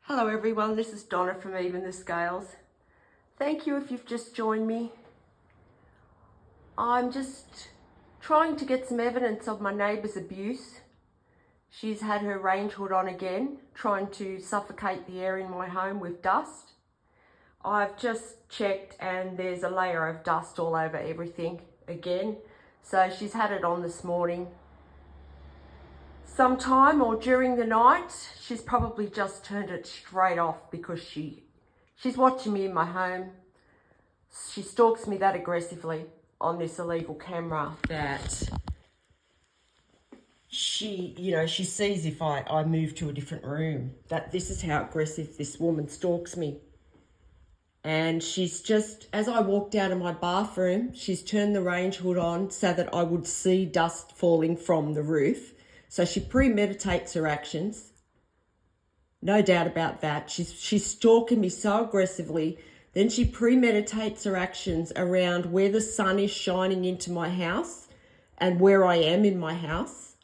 Hello everyone, this is Donna from Even the Scales. Thank you if you've just joined me. I'm just trying to get some evidence of my neighbour's abuse. She's had her range hood on again, trying to suffocate the air in my home with dust. I've just checked and there's a layer of dust all over everything again. So she's had it on this morning. Sometime or during the night, she's probably just turned it straight off because she's watching me in my home. She stalks me that aggressively on this illegal camera that she sees if I move to a different room. That this is how aggressive this woman stalks me. And she's just, as I walked out of my bathroom, she's turned the range hood on so that I would see dust falling from the roof. So she premeditates her actions. No doubt about that. She's stalking me so aggressively. Then she premeditates her actions around where the sun is shining into my house and where I am in my house.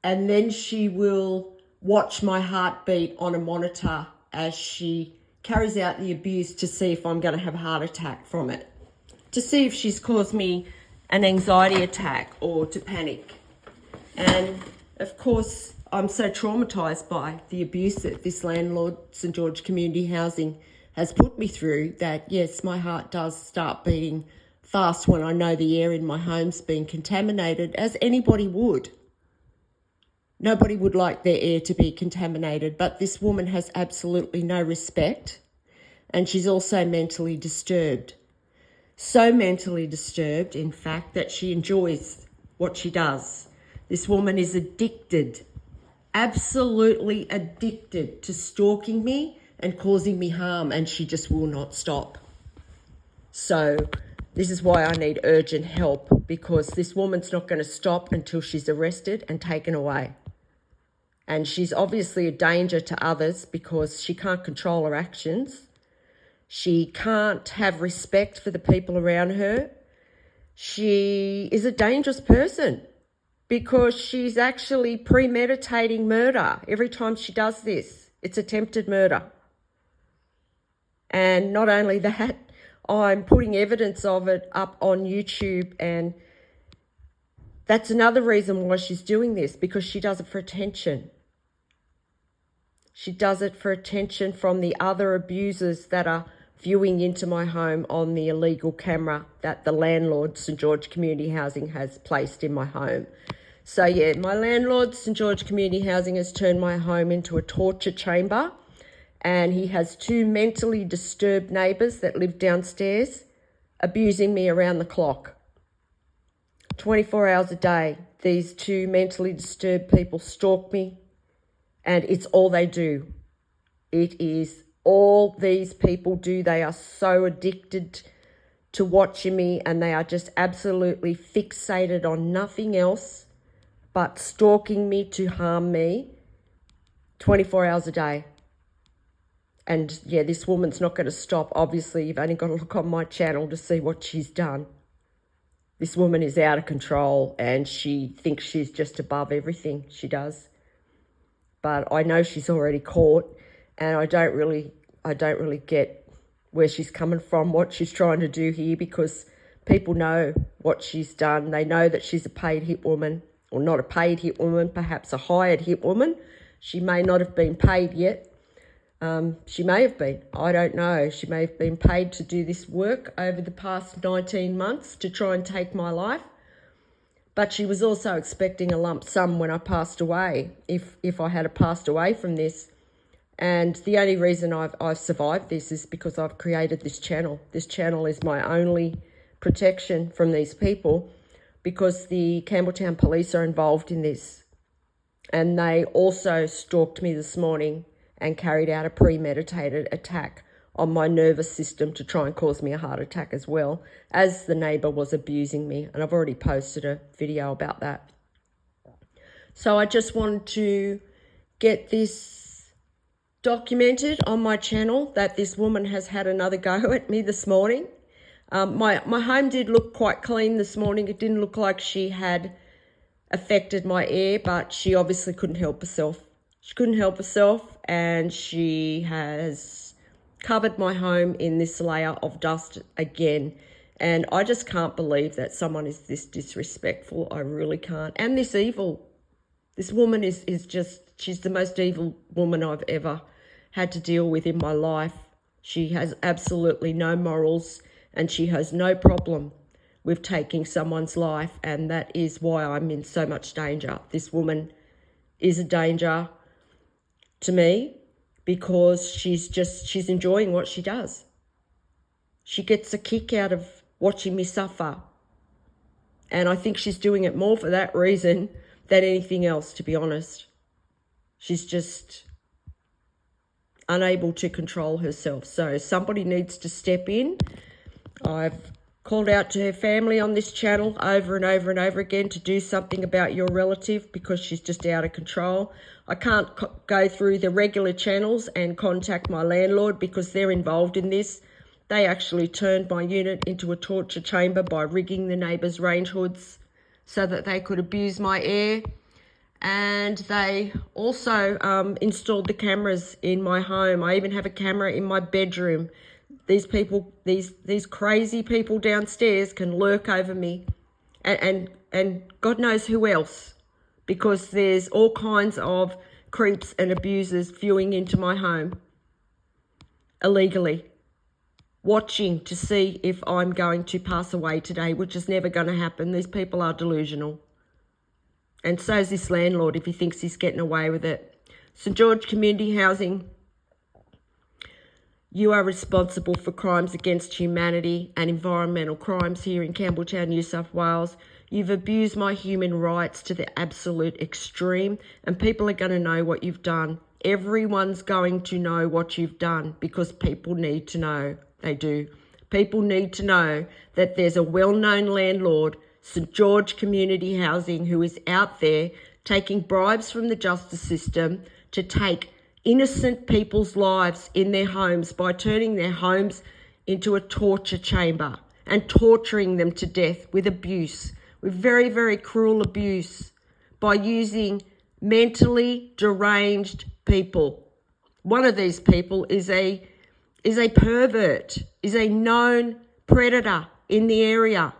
And then she will watch my heartbeat on a monitor as she carries out the abuse to see if I'm going to have a heart attack from it. To see if she's caused me an anxiety attack or to panic. And of course, I'm so traumatised by the abuse that this landlord, St George Community Housing, has put me through that, yes, my heart does start beating fast when I know the air in my home's been contaminated, as anybody would. Nobody would like their air to be contaminated, but this woman has absolutely no respect, and she's also mentally disturbed. So mentally disturbed, in fact, that she enjoys what she does. This woman is addicted, absolutely addicted to stalking me and causing me harm, and she just will not stop. So this is why I need urgent help, because this woman's not going to stop until she's arrested and taken away. And she's obviously a danger to others because she can't control her actions. She can't have respect for the people around her. She is a dangerous person, because she's actually premeditating murder every time she does this. It's attempted murder. And not only that, I'm putting evidence of it up on YouTube, and that's another reason why she's doing this, because she does it for attention. She does it for attention from the other abusers that are viewing into my home on the illegal camera that the landlord, St George Community Housing, has placed in my home. So yeah, my landlord, St George Community Housing, has turned my home into a torture chamber, and he has two mentally disturbed neighbours that live downstairs abusing me around the clock. 24 hours a day, these two mentally disturbed people stalk me, and it's all they do. It is all these people do. They are so addicted to watching me, and they are just absolutely fixated on nothing else but stalking me to harm me 24 hours a day. And yeah, this woman's not going to stop. Obviously, you've only got to look on my channel to see what she's done. This woman is out of control, and she thinks she's just above everything. She does. But I know she's already caught, and I don't really get where she's coming from, what she's trying to do here, because people know what she's done. They know that she's a paid hit woman, or not a paid hit woman, perhaps a hired hit woman. She may not have been paid yet. She may have been. I don't know. She may have been paid to do this work over the past 19 months to try and take my life. But she was also expecting a lump sum when I passed away, if I had passed away from this. And the only reason I've survived this is because I've created this channel. This channel is my only protection from these people, because the Campbelltown police are involved in this. And they also stalked me this morning and carried out a premeditated attack on my nervous system to try and cause me a heart attack as well, as the neighbour was abusing me. And I've already posted a video about that. So I just wanted to get this documented on my channel, that this woman has had another go at me this morning. My home did look quite clean this morning. It didn't look like she had affected my air, but she obviously couldn't help herself. She couldn't help herself, and she has covered my home in this layer of dust again. And I just can't believe that someone is this disrespectful. I really can't. And this evil. This woman is just, she's the most evil woman I've ever had to deal with in my life. She has absolutely no morals, and she has no problem with taking someone's life, and that is why I'm in so much danger. This woman is a danger to me because she's enjoying what she does. She gets a kick out of watching me suffer. And I think she's doing it more for that reason than anything else, to be honest. She's just unable to control herself. So somebody needs to step in. I've called out to her family on this channel over and over and over again to do something about your relative because she's just out of control. I can't go through the regular channels and contact my landlord because they're involved in this. They actually turned my unit into a torture chamber by rigging the neighbours' range hoods so that they could abuse my air. And they also installed the cameras in my home. I even have a camera in my bedroom. These people, these crazy people downstairs can lurk over me and God knows who else, because there's all kinds of creeps and abusers viewing into my home illegally, watching to see if I'm going to pass away today, which is never going to happen. These people are delusional. And so is this landlord if he thinks he's getting away with it. St George Community Housing, you are responsible for crimes against humanity and environmental crimes here in Campbelltown, New South Wales. You've abused my human rights to the absolute extreme, and people are going to know what you've done. Everyone's going to know what you've done because people need to know. They do. People need to know that there's a well-known landlord, St George Community Housing, who is out there taking bribes from the justice system to take innocent people's lives in their homes by turning their homes into a torture chamber and torturing them to death with abuse, with very, very cruel abuse, by using mentally deranged people. One of these people is a pervert, is a known predator in the area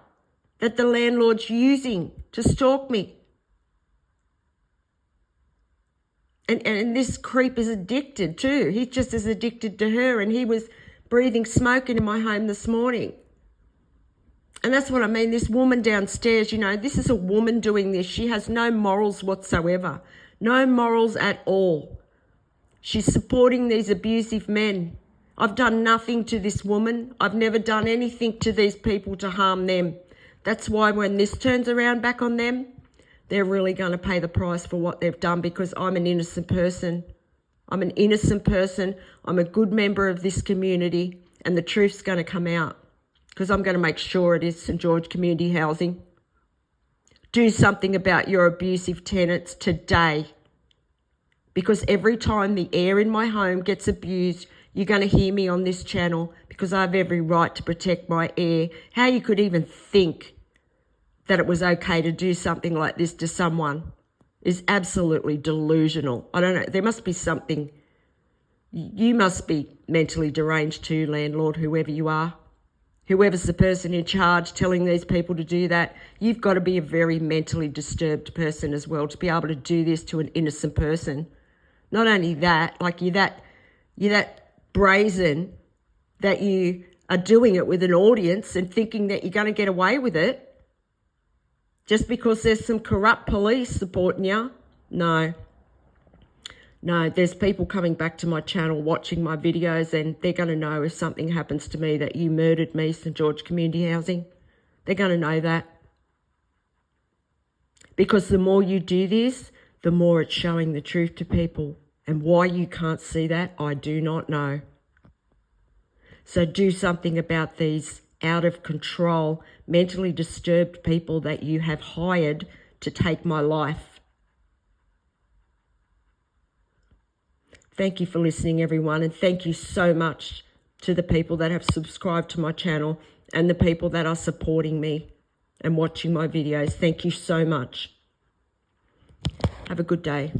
that the landlord's using to stalk me. And this creep is addicted too. He's just as addicted to her, and he was breathing smoke into my home this morning. And that's what I mean, this woman downstairs, you know, this is a woman doing this. She has no morals whatsoever, no morals at all. She's supporting these abusive men. I've done nothing to this woman. I've never done anything to these people to harm them. That's why when this turns around back on them, they're really going to pay the price for what they've done, because I'm an innocent person. I'm an innocent person. I'm a good member of this community, and the truth's going to come out, because I'm going to make sure it is St George Community Housing. Do something about your abusive tenants today, because every time the air in my home gets abused, you're going to hear me on this channel, because I have every right to protect my air. How you could even think that it was okay to do something like this to someone is absolutely delusional. I don't know. There must be something. You must be mentally deranged too, landlord, whoever you are. Whoever's the person in charge telling these people to do that, you've got to be a very mentally disturbed person as well to be able to do this to an innocent person. Not only that, like you're that brazen that you are doing it with an audience and thinking that you're going to get away with it just because there's some corrupt police supporting you. No, there's people coming back to my channel watching my videos, and they're going to know if something happens to me that you murdered me, St George Community Housing. They're going to know that. Because the more you do this, the more it's showing the truth to people. And why you can't see that, I do not know. So do something about these out of control, mentally disturbed people that you have hired to take my life. Thank you for listening, everyone, and thank you so much to the people that have subscribed to my channel and the people that are supporting me and watching my videos. Thank you so much. Have a good day.